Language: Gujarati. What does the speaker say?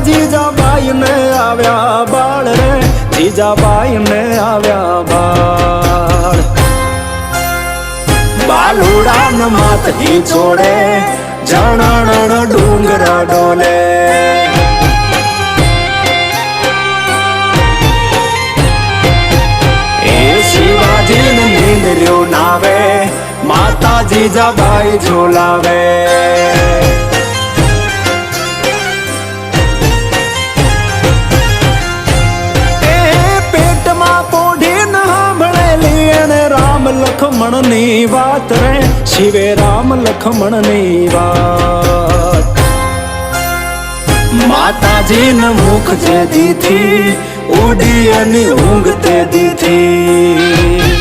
જીજાબાઈ ને આવ્યા બાળ રે, જીજાબાઈ ને આવ્યા બાળ. બાલુડા ન માથથી છોડે, જણાણ ડુંગરા ડોલે. એ શિવાજી ને નીંદર્યો નાવે, માતા જીજાબાઈ ઝોલાવે. લખમણ ની વાત રે, શિવે રામ લખમણ ની વાત. માતાજી ન મુખ જે દીધી, ઉડી અને ઊંઘ તે દીધી.